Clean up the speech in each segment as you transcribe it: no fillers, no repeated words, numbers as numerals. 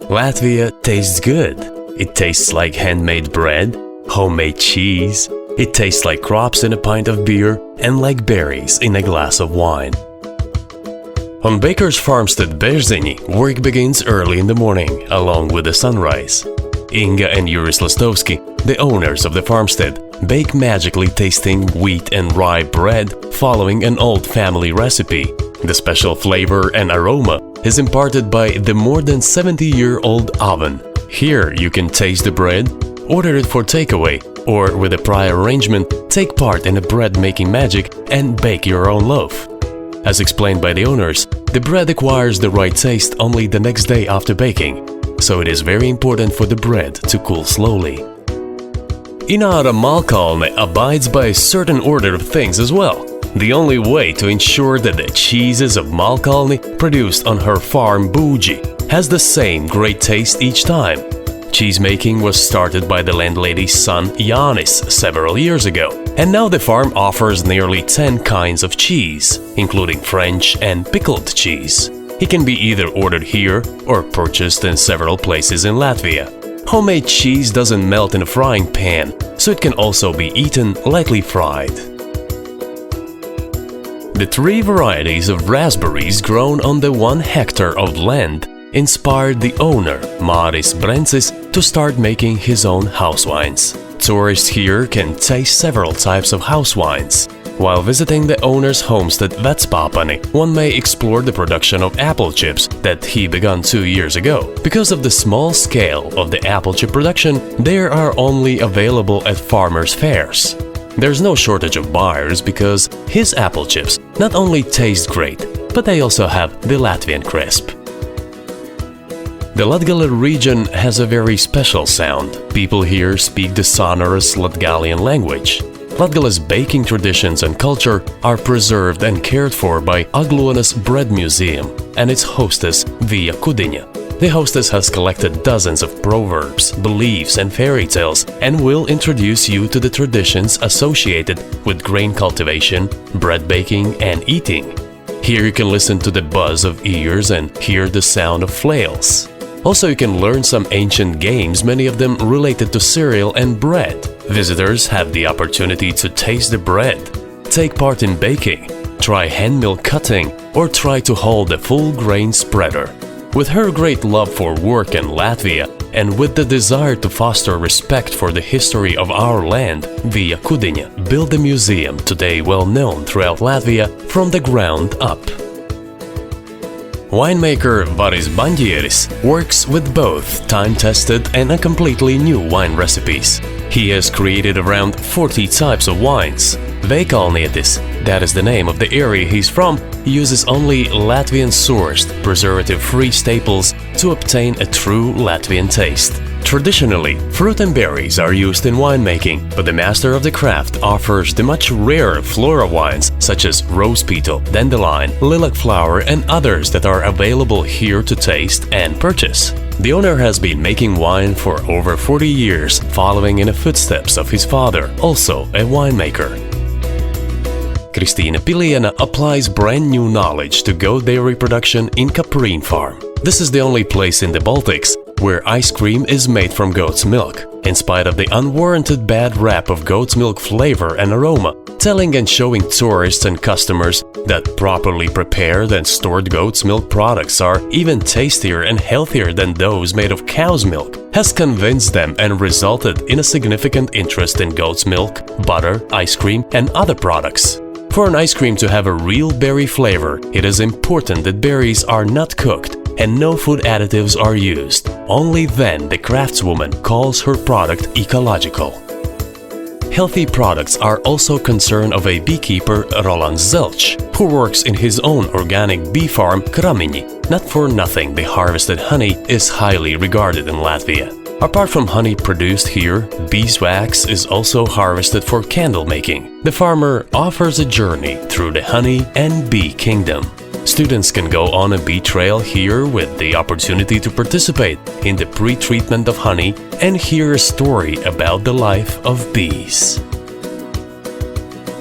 Latvia tastes good. It tastes like handmade bread, homemade cheese. It tastes like crops in a pint of beer and like berries in a glass of wine. On Baker's farmstead Berzeni, work begins early in the morning, along with the sunrise. Inga and Juris Lastovski, the owners of the farmstead, bake magically tasting wheat and rye bread following an old family recipe. The special flavor and aroma is imparted by the more than 70-year-old oven. Here you can taste the bread, order it for takeaway, or with a prior arrangement, take part in a bread-making magic and bake your own loaf. As explained by the owners, the bread acquires the right taste only the next day after baking, so it is very important for the bread to cool slowly. Ināra Malkalne abides by a certain order of things as well. The only way to ensure that the cheeses of Malkalne produced on her farm Būģi has the same great taste each time. Cheese making was started by the landlady's son Jānis several years ago, and now the farm offers nearly 10 kinds of cheese, including French and pickled cheese. It can be either ordered here or purchased in several places in Latvia. Homemade cheese doesn't melt in a frying pan, so it can also be eaten lightly fried. The 3 varieties of raspberries grown on the 1 hectare of land inspired the owner, Māris Brencis, to start making his own house wines. Tourists here can taste several types of house wines. While visiting the owner's homestead Vecpāpani, one may explore the production of apple chips that he began 2 years ago. Because of the small scale of the apple chip production, they are only available at farmers' fairs. There's no shortage of buyers because his apple chips not only taste great, but they also have the Latvian crisp. The Latgale region has a very special sound. People here speak the sonorous Latgalian language. Latgale's baking traditions and culture are preserved and cared for by Aglonas Bread Museum and its hostess Vija Kudiņa. The hostess has collected dozens of proverbs, beliefs and fairy tales and will introduce you to the traditions associated with grain cultivation, bread baking and eating. Here you can listen to the buzz of ears and hear the sound of flails. Also, you can learn some ancient games, many of them related to cereal and bread. Visitors have the opportunity to taste the bread, take part in baking, try hand mill cutting, or try to hold a full grain spreader. With her great love for work in Latvia and with the desire to foster respect for the history of our land, Vija Kudiņa built a museum today well known throughout Latvia from the ground up. Winemaker Varis Bandieris works with both time-tested and completely new wine recipes. He has created around 40 types of wines. Veikalnietis, that is the name of the area he's from, uses only Latvian-sourced, preservative-free staples to obtain a true Latvian taste. Traditionally, fruit and berries are used in winemaking, but the master of the craft offers the much rarer flora wines such as rose petal, dandelion, lilac flower and others that are available here to taste and purchase. The owner has been making wine for over 40 years, following in the footsteps of his father, also a winemaker. Kristīna Piliena applies brand new knowledge to goat dairy production in Caprīn farm. This is the only place in the Baltics where ice cream is made from goat's milk, in spite of the unwarranted bad rap of goat's milk flavor and aroma, telling and showing tourists and customers that properly prepared and stored goat's milk products are even tastier and healthier than those made of cow's milk, has convinced them and resulted in a significant interest in goat's milk, butter, ice cream and other products. For an ice cream to have a real berry flavor, it is important that berries are not cooked and no food additives are used. Only then the craftswoman calls her product ecological. Healthy products are also concern of a beekeeper, Rolands Zelčs, who works in his own organic bee farm Kramiņi. Not for nothing the harvested honey is highly regarded in Latvia. Apart from honey produced here, beeswax is also harvested for candle making. The farmer offers a journey through the honey and bee kingdom. Students can go on a bee trail here with the opportunity to participate in the pre-treatment of honey and hear a story about the life of bees.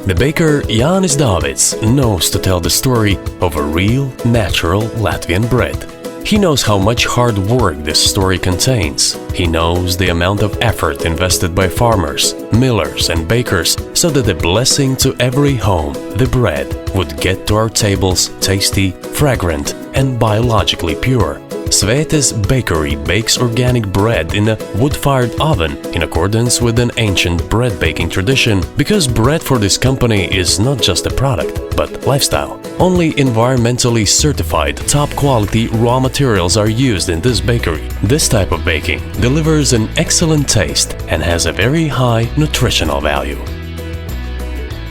The baker Jānis Dāvids knows to tell the story of a real, natural Latvian bread. He knows how much hard work this story contains. He knows the amount of effort invested by farmers, millers and bakers so that the blessing to every home, the bread, would get to our tables tasty, fragrant and biologically pure. Svētes Bakery bakes organic bread in a wood-fired oven in accordance with an ancient bread-baking tradition, because bread for this company is not just a product, but lifestyle. Only environmentally certified, top-quality raw materials are used in this bakery. This type of baking delivers an excellent taste and has a very high nutritional value.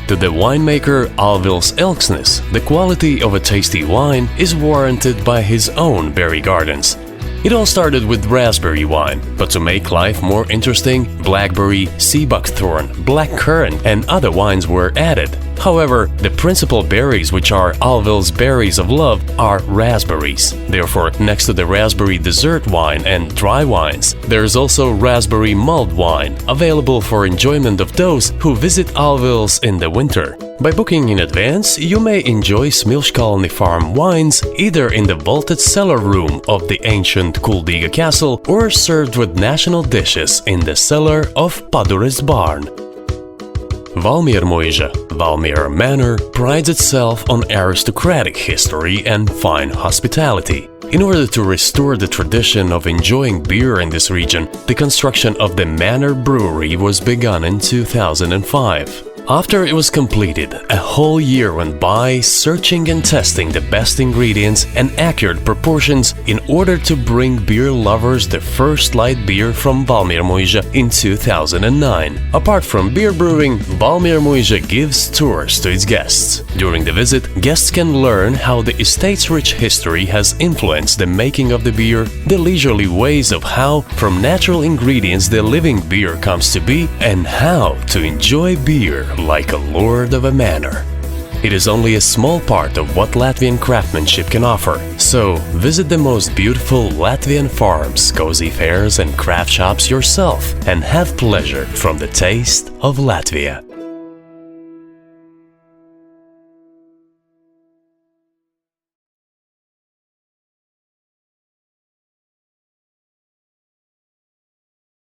To the winemaker Alvils Elksnis, the quality of a tasty wine is warranted by his own berry gardens. It all started with raspberry wine, but to make life more interesting, blackberry, sea buckthorn, blackcurrant and other wines were added. However, the principal berries, which are Alvils berries of love, are raspberries. Therefore, next to the raspberry dessert wine and dry wines, there is also raspberry mulled wine, available for enjoyment of those who visit Alvils in the winter. By booking in advance, you may enjoy Smilškalni farm wines either in the vaulted cellar room of the ancient Kuldīga castle or served with national dishes in the cellar of Padures barn. Valmiermuiža, Valmiera Manor, prides itself on aristocratic history and fine hospitality. In order to restore the tradition of enjoying beer in this region, the construction of the Manor Brewery was begun in 2005. After it was completed, a whole year went by searching and testing the best ingredients and accurate proportions in order to bring beer lovers the first light beer from Valmiermuiža in 2009. Apart from beer brewing, Valmiermuiža gives tours to its guests. During the visit, guests can learn how the estate's rich history has influenced the making of the beer, the leisurely ways of how, from natural ingredients, the living beer comes to be, and how to enjoy beer like a lord of a manor. It is only a small part of what Latvian craftsmanship can offer, so visit the most beautiful Latvian farms, cozy fairs and craft shops yourself and have pleasure from the taste of Latvia.